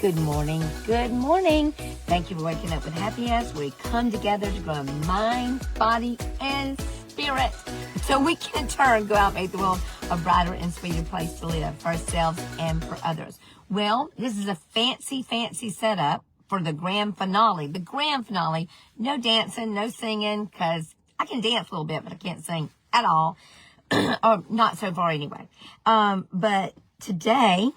Good morning. Good morning. Thank you for waking up with Happy Ass. We come together to grow in mind, body, and spirit so we can in turn go out and make the world a brighter and sweeter place to live for ourselves and for others. Well, this is a fancy setup for the grand finale. The grand finale, no dancing, no singing, because I can dance a little bit, but I can't sing at all. Or not so far anyway. But today,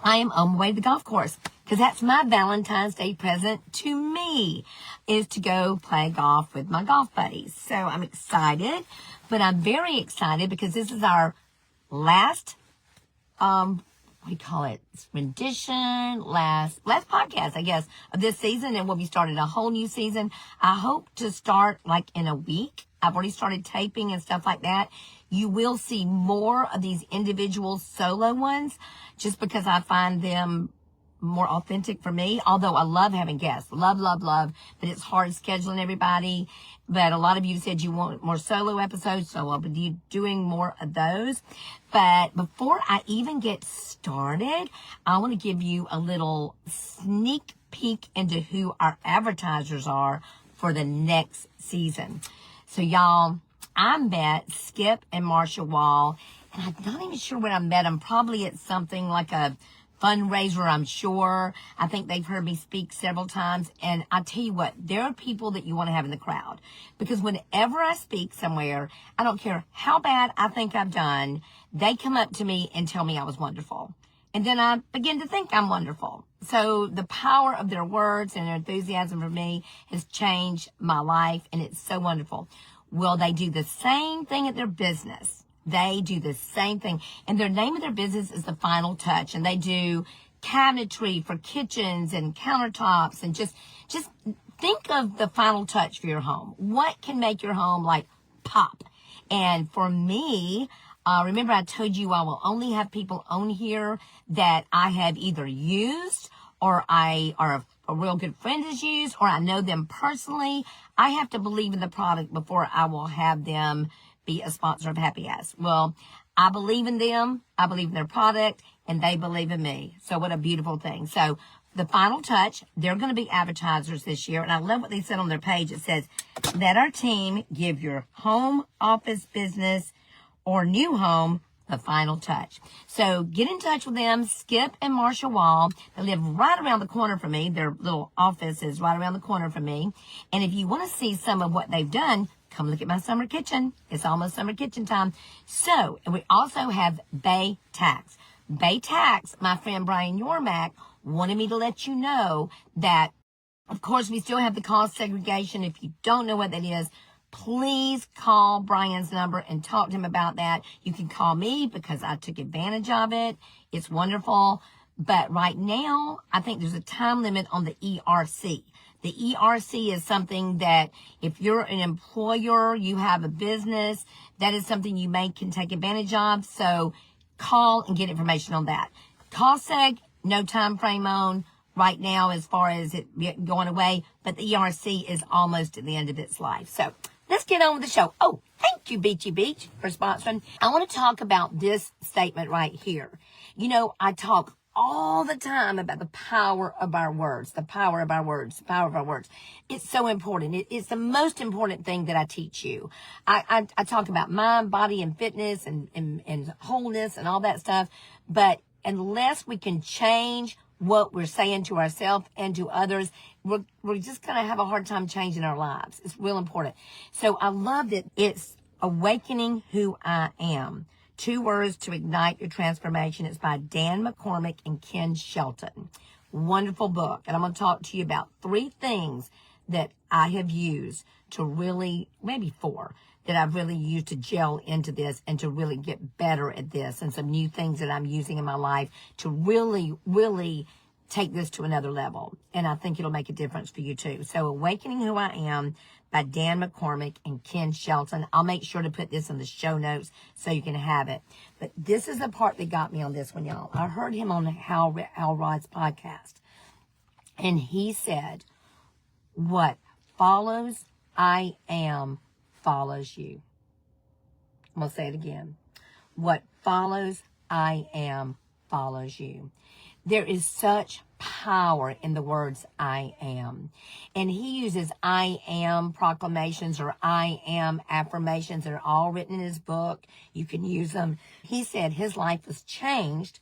I am on my way to the golf course because that's my Valentine's Day present to me, is to go play golf with my golf buddies. So I'm excited, but I'm very excited because this is our last, what do you call it? Rendition, last podcast, I guess, of this season. And we'll be starting a whole new season. I hope to start like in a week. I've already started taping and stuff like that. You will see more of these individual solo ones just because I find them more authentic for me. Although I love having guests. Love. But it's hard scheduling everybody. But a lot of you said you want more solo episodes, so I'll be doing more of those. But before I even get started, I want to give you a little sneak peek into who our advertisers are for the next season. So y'all, I met Skip and Marsha Wall, and I'm not even sure when I met them. Probably at something like a fundraiser, I'm sure. I think they've heard me speak several times. And I tell you what, there are people that you want to have in the crowd. Because whenever I speak somewhere, I don't care how bad I think I've done, they come up to me and tell me I was wonderful. And then I begin to think I'm wonderful. So the power of their words and their enthusiasm for me has changed my life, and it's so wonderful. Well, they do the same thing at their business. They do the same thing. And their name of their business is The Final Touch. And they do cabinetry for kitchens and countertops. And just think of the final touch for your home. What can make your home like pop? And for me, remember I told you I will only have people on here that I have either used or a real good friend has used, or I know them personally. I have to believe in the product before I will have them be a sponsor of Happy Ass. Well, I believe in them, I believe in their product, and they believe in me. So what a beautiful thing. So The Final Touch, they're going to be advertisers this year, and I love what they said on their page. It says, let our team give your home, office, business, or new home the final touch. So get in touch with them, Skip and Marsha Wall. They live right around the corner from me. Their little office is right around the corner from me. And if you want to see some of what they've done, come look at my summer kitchen. It's almost summer kitchen time. So, and we also have Bay Tax. Bay Tax, my friend Brian Yormack wanted me to let you know that, of course, we still have the cost segregation. If you don't know what that is, please call Brian's number and talk to him about that. You can call me because I took advantage of it. It's wonderful. But right now, I think there's a time limit on the ERC. The ERC is something that if you're an employer, you have a business, that is something you can take advantage of. So call and get information on that. Cost seg, no time frame on right now as far as it going away, but the ERC is almost at the end of its life. So let's get on with the show. Oh, thank you, Beachy Beach, for sponsoring. I want to talk about this statement right here. You know, I talk all the time about the power of our words, the power of our words, the power of our words. It's so important. It's the most important thing that I teach you. I talk about mind, body, and fitness and wholeness and all that stuff. But unless we can change what we're saying to ourselves and to others, we're just going to have a hard time changing our lives. It's real important. So I love that it's Awakening Who I Am. 2 words to ignite your transformation. It's by Dan McCormick and Ken Shelton. Wonderful book. And I'm going to talk to you about 3 things that I have used to really, maybe 4, that I've really used to gel into this and to really get better at this, and some new things that I'm using in my life to really take this to another level. And I think it'll make a difference for you too. So Awakening Who I Am by Dan McCormick and Ken Shelton. I'll make sure to put this in the show notes so you can have it. But this is the part that got me on this one, y'all. I heard him on Hal Rod's podcast. And he said, what follows I am follows you. I'm going to say it again. What follows I am follows you. There is such power in the words I am. And he uses I am proclamations or I am affirmations that are all written in his book. You can use them. He said his life was changed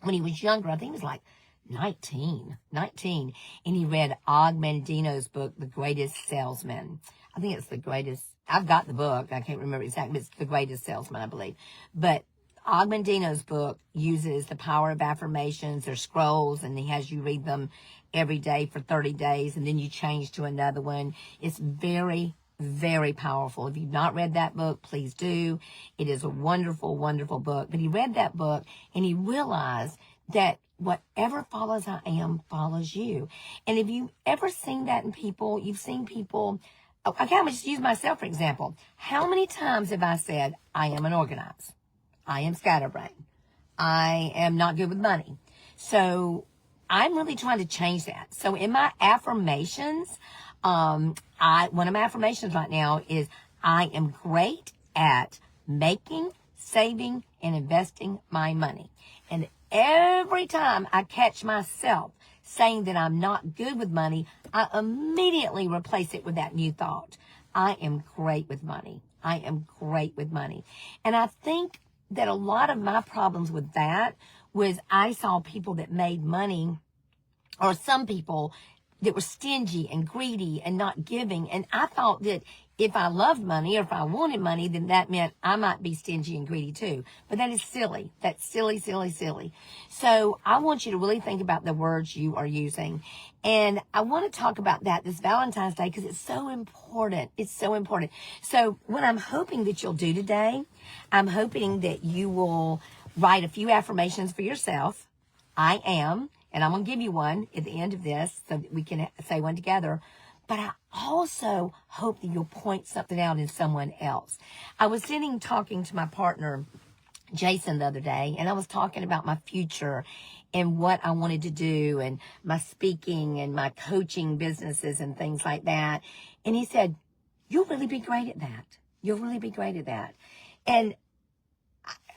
when he was younger. I think he was like 19. And he read Og Mandino's book, The Greatest Salesman. I think it's The Greatest. I've got the book. I can't remember exactly, but it's The Greatest Salesman, I believe. But Og Mandino's book uses the power of affirmations. They're scrolls, and he has you read them every day for 30 days, and then you change to another one. It's very, very powerful. If you've not read that book, please do. It is a wonderful, wonderful book. But he read that book, and he realized that whatever follows I am follows you. And if you've ever seen that in people, you've seen people, okay, I'm going to just use myself for example. How many times have I said, I am unorganized? I am scatterbrained. I am not good with money. So I'm really trying to change that. So in my affirmations, one of my affirmations right now is I am great at making, saving, and investing my money. And every time I catch myself saying that I'm not good with money, I immediately replace it with that new thought. I am great with money. I am great with money. And I think that a lot of my problems with that was I saw people that made money, or some people that were stingy and greedy and not giving. And I thought that if I loved money or if I wanted money, then that meant I might be stingy and greedy too. But that is silly. That's silly, silly, silly. So I want you to really think about the words you are using. And I want to talk about that this Valentine's Day because it's so important. It's so important. So what I'm hoping that you'll do today, I'm hoping that you will write a few affirmations for yourself. I am. And I'm going to give you one at the end of this so that we can say one together. But I also hope that you'll point something out in someone else. I was sitting talking to my partner, Jason, the other day, and I was talking about my future and what I wanted to do and my speaking and my coaching businesses and things like that. And he said, you'll really be great at that. You'll really be great at that. And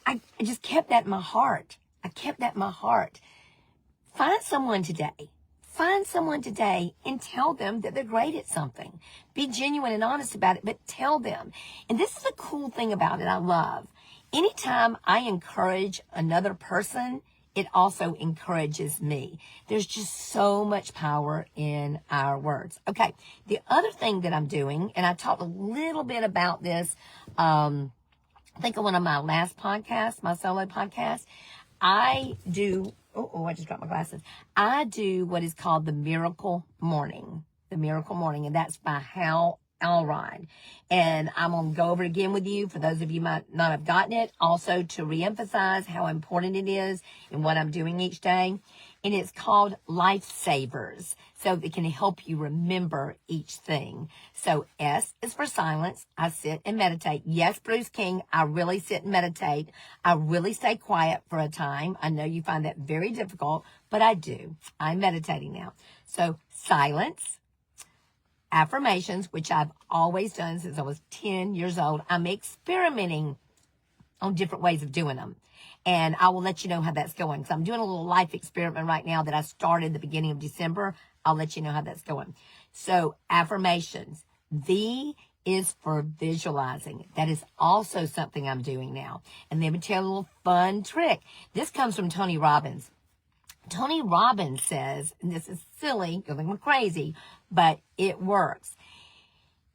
I just kept that in my heart. I kept that in my heart. Find someone today and tell them that they're great at something. Be genuine and honest about it, but tell them. And this is a cool thing about it I love. Anytime I encourage another person, it also encourages me. There's just so much power in our words. Okay, the other thing that I'm doing, and I talked a little bit about this, I think on one of my last podcasts, my solo podcast, I do... I just dropped my glasses. I do what is called the Miracle Morning. The Miracle Morning, and that's by Hal Elrod. And I'm going to go over it again with you for those of you who might not have gotten it. Also to reemphasize how important it is and what I'm doing each day. And it's called Lifesavers. So it can help you remember each thing. So S is for silence. I sit and meditate. Yes, Bruce King, I really sit and meditate. I really stay quiet for a time. I know you find that very difficult, but I do. I'm meditating now. So silence. Affirmations, which I've always done since I was 10 years old. I'm experimenting on different ways of doing them. And I will let you know how that's going. So I'm doing a little life experiment right now that I started the beginning of December. I'll let you know how that's going. So affirmations. V is for visualizing. That is also something I'm doing now. And let me tell you a little fun trick. This comes from Tony Robbins. Tony Robbins says, and this is silly, you'll think I'm crazy, but it works.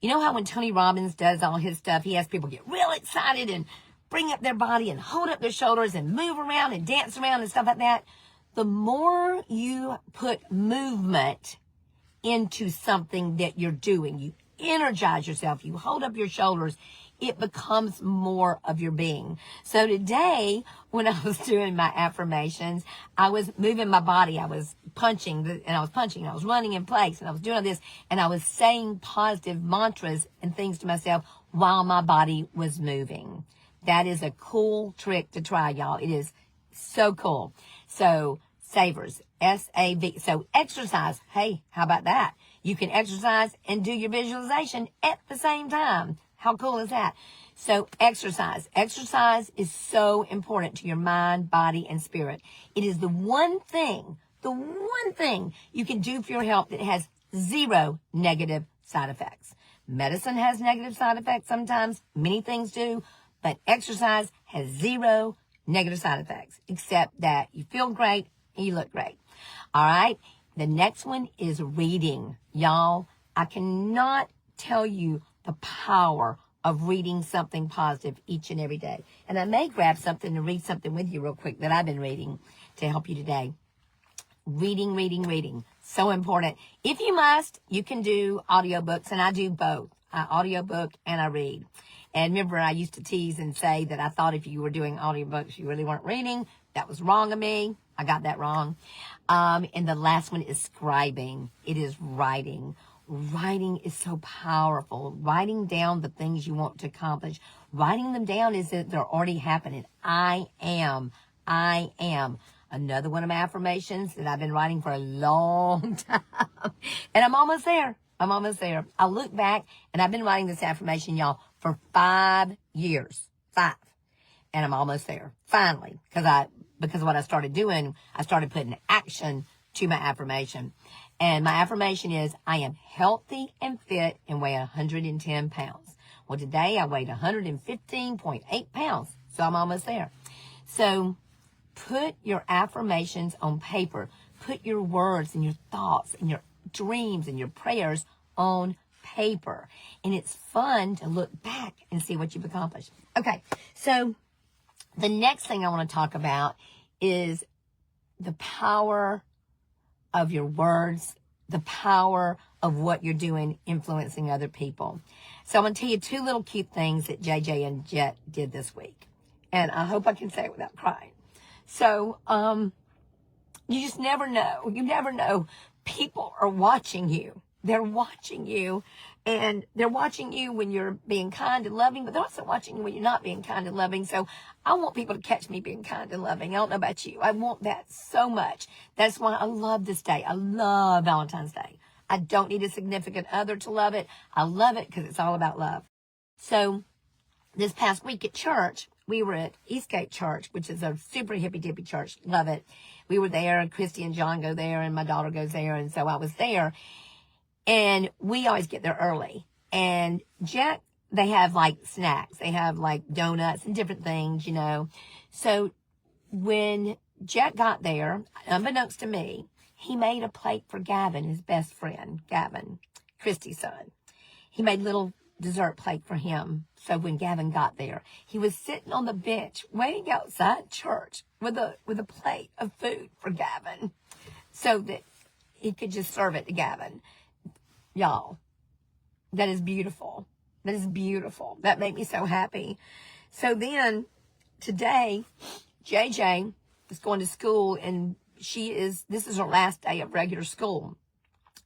You know how when Tony Robbins does all his stuff, he has people get real excited and bring up their body and hold up their shoulders and move around and dance around and stuff like that. The more you put movement into something that you're doing, you energize yourself, you hold up your shoulders, it becomes more of your being. So today, when I was doing my affirmations, I was moving my body. I was punching, and I was running in place, and I was doing this, and I was saying positive mantras and things to myself while my body was moving. That is a cool trick to try, y'all. It is so cool. So, savers, S-A-V. So, exercise. Hey, how about that? You can exercise and do your visualization at the same time. How cool is that? So, exercise. Exercise is so important to your mind, body, and spirit. It is the one thing the one thing you can do for your health that has zero negative side effects. Medicine has negative side effects sometimes. Many things do. But exercise has zero negative side effects, except that you feel great and you look great. All right. The next one is reading. Y'all, I cannot tell you the power of reading something positive each and every day. And I may grab something and read something with you real quick that I've been reading to help you today. Reading, reading, reading. So important. If you must, you can do audiobooks, and I do both. I audiobook and I read. And remember, I used to tease and say that I thought if you were doing audiobooks, you really weren't reading. That was wrong of me. I got that wrong. And the last one is scribing. It is writing. Writing is so powerful. Writing down the things you want to accomplish. Writing them down is that they're already happening. I am. Another one of my affirmations that I've been writing for a long time. And I'm almost there. I look back, and I've been writing this affirmation, y'all, for 5 years. 5. And I'm almost there. Finally. Because what I started doing, I started putting action to my affirmation. And my affirmation is, I am healthy and fit and weigh 110 pounds. Well, today I weighed 115.8 pounds. So I'm almost there. So put your affirmations on paper. Put your words and your thoughts and your dreams and your prayers on paper. And it's fun to look back and see what you've accomplished. Okay, so the next thing I want to talk about is the power of your words, the power of what you're doing influencing other people. So I'm going to tell you 2 little cute things that JJ and Jet did this week. And I hope I can say it without crying. So, you just never know. You never know. People are watching you. They're watching you. And they're watching you when you're being kind and loving, but they're also watching you when you're not being kind and loving. So I want people to catch me being kind and loving. I don't know about you. I want that so much. That's why I love this day. I love Valentine's Day. I don't need a significant other to love it. I love it because it's all about love. So this past week at church, we were at Eastgate Church, which is a super hippy-dippy church. Love it. We were there, and Christy and John go there, and my daughter goes there, and so I was there. And we always get there early. And Jack, they have like snacks. They have like donuts and different things, you know. So when Jack got there, unbeknownst to me, he made a plate for Gavin, his best friend, Gavin, Christy's son. He made a little dessert plate for him. So when Gavin got there, he was sitting on the bench waiting outside church with a plate of food for Gavin so that he could just serve it to Gavin. Y'all, that is beautiful. That is beautiful. That made me so happy. So then today, JJ is going to school, and this is her last day of regular school.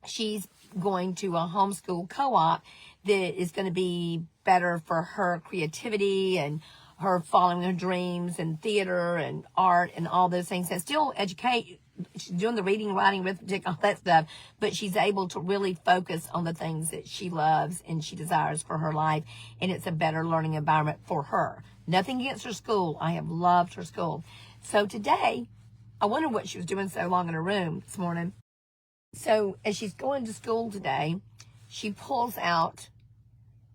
She's going to a homeschool co-op that is going to be better for her creativity and her following her dreams and theater and art and all those things. And still educate. She's doing the reading, writing, arithmetic, all that stuff, but she's able to really focus on the things that she loves and she desires for her life, and it's a better learning environment for her. Nothing against her school. I have loved her school. So today, I wonder what she was doing so long in her room this morning. So as she's going to school today, she pulls out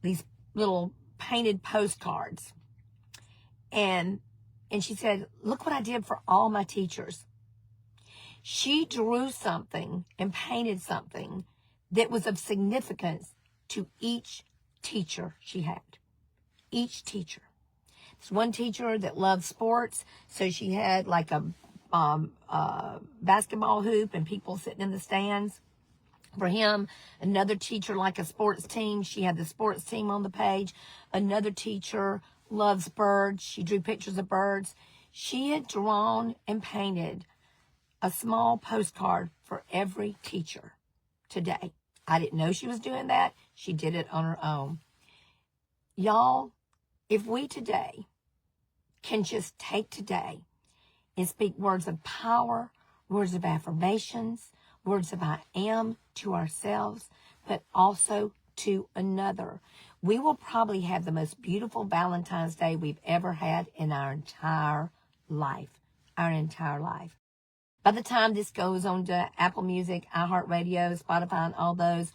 these little painted postcards, and she said, "Look what I did for all my teachers." She drew something and painted something that was of significance to each teacher she had. Each teacher. There's one teacher that loved sports, so she had like a basketball hoop and people sitting in the stands for him. Another teacher like a sports team. She had the sports team on the page. Another teacher loves birds. She drew pictures of birds. She had drawn and painted a small postcard for every teacher today. I didn't know she was doing that. She did it on her own. Y'all, if we today can just take today and speak words of power, words of affirmations, words of I am to ourselves, but also to another, we will probably have the most beautiful Valentine's Day we've ever had in our entire life. Our entire life. By the time this goes on to Apple Music, iHeartRadio, Spotify, and all those,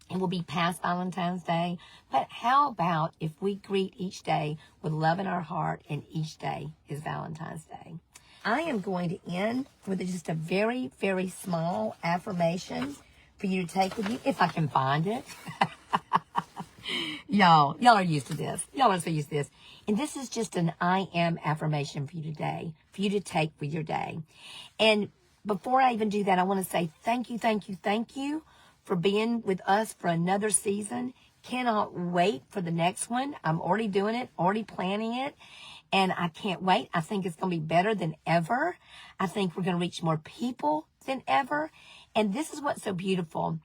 it will be past Valentine's Day. But how about if we greet each day with love in our heart, and each day is Valentine's Day? I am going to end with just a very, very small affirmation for you to take with you, if I can find it. Y'all are used to this. Y'all are so used to this. And this is just an I am affirmation for you today, for you to take with your day. And before I even do that, I want to say thank you for being with us for another season. Cannot wait for the next one. I'm already doing it, already planning it. And I can't wait. I think it's going to be better than ever. I think we're going to reach more people than ever. And this is what's so beautiful.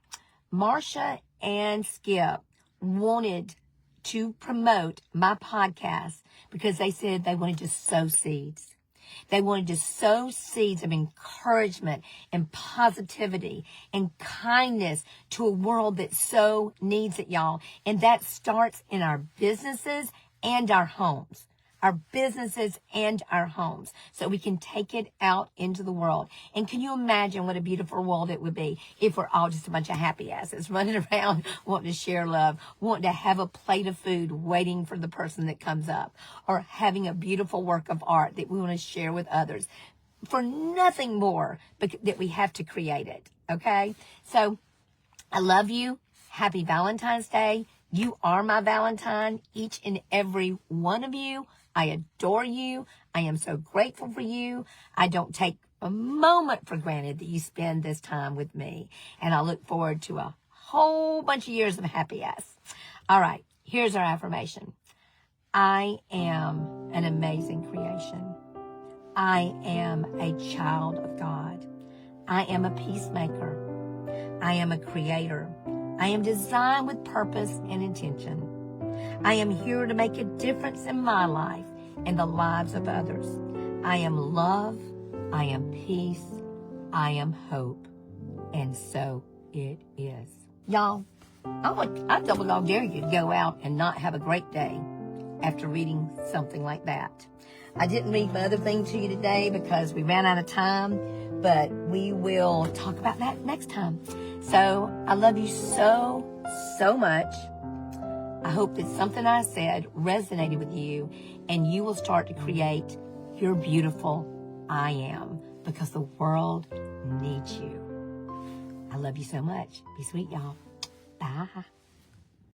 Marsha and Skip wanted to promote my podcast because they said they wanted to sow seeds. They wanted to sow seeds of encouragement and positivity and kindness to a world that so needs it, y'all. And that starts in our businesses and our homes. Our businesses and our homes, so we can take it out into the world. And can you imagine what a beautiful world it would be if we're all just a bunch of happy asses running around wanting to share love, wanting to have a plate of food waiting for the person that comes up, or having a beautiful work of art that we want to share with others for nothing more but that we have to create it, okay? So I love you. Happy Valentine's Day. You are my Valentine, each and every one of you. I adore you. I am so grateful for you. I don't take a moment for granted that you spend this time with me. And I look forward to a whole bunch of years of happy ass. All right, here's our affirmation. I am an amazing creation. I am a child of God. I am a peacemaker. I am a creator. I am designed with purpose and intention. I am here to make a difference in my life and the lives of others. I am love. I am peace. I am hope. And so it is. Y'all, I double dog dare you to go out and not have a great day after reading something like that. I didn't read my other thing to you today because we ran out of time, but we will talk about that next time. So I love you so, so much. I hope that something I said resonated with you, and you will start to create your beautiful I am, because the world needs you. I love you so much. Be sweet, y'all. Bye.